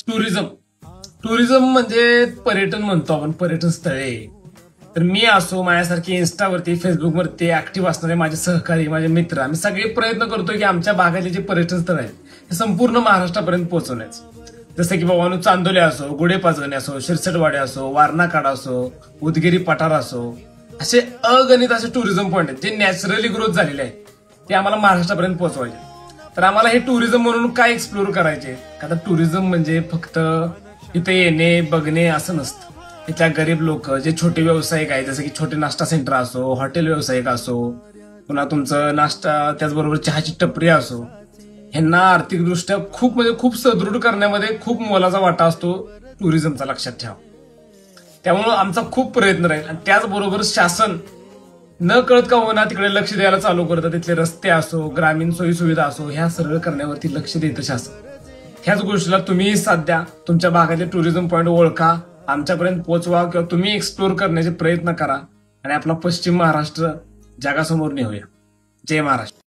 Tourism tourism म्हणजे पर्यटन म्हणतो आपण, पर्यटन स्थळे. तर मी असो, माझ्यासारखी इन्स्टावरती फेसबुकवरती ऍक्टिव्ह असणारे माझे सहकारी, माझे मित्र, आम्ही सगळे प्रयत्न करतोय की आमच्या भागातले जे पर्यटन स्थळ आहेत हे संपूर्ण महाराष्ट्रापर्यंत पोहोचवण्याचे. जसं की बाबांनो चांदोले असो, गुढेपाचगणी असो, शिरसटवाडे असो, वारणाकाडा असो, उदगिरी पठार असो, असे अगणित असे टुरिझम पॉइंट आहेत जे नॅचरली ग्रोथ झालेले आहेत, ते आम्हाला महाराष्ट्रापर्यंत पोहोचवायचे. तर आम्हाला हे टुरिझम म्हणून काय एक्सप्लोर करायचे? आता टुरिझम म्हणजे फक्त इथे येणे बघणे असं नसतं. इथल्या गरीब लोक जे छोटे व्यावसायिक आहेत, जसं की छोटे नाश्ता सेंटर असो, हॉटेल व्यावसायिक असो, पुन्हा तुमचं नाश्ता त्याचबरोबर चहाची टपरी असो, ह्यांना आर्थिकदृष्ट्या खूप सदृढ करण्यामध्ये खूप मोलाचा वाटा असतो टुरिझमचा, लक्षात ठेवा. त्यामुळे आमचा खूप प्रयत्न राहील. आणि त्याचबरोबर शासन न कळत का होईना तिकडे लक्ष द्यायला चालू करतं. तिथले रस्ते असो, ग्रामीण सोयी सुविधा असो, ह्या सरळ करण्यावरती लक्ष देतं शासन. ह्याच गोष्टीला तुम्ही साध्या तुमच्या भागातले टुरिझम पॉइंट ओळखा, आमच्यापर्यंत पोहोचवा, किंवा तुम्ही एक्सप्लोर करण्याचे प्रयत्न करा आणि आपला पश्चिम महाराष्ट्र जगासमोर नेऊया. जय महाराष्ट्र.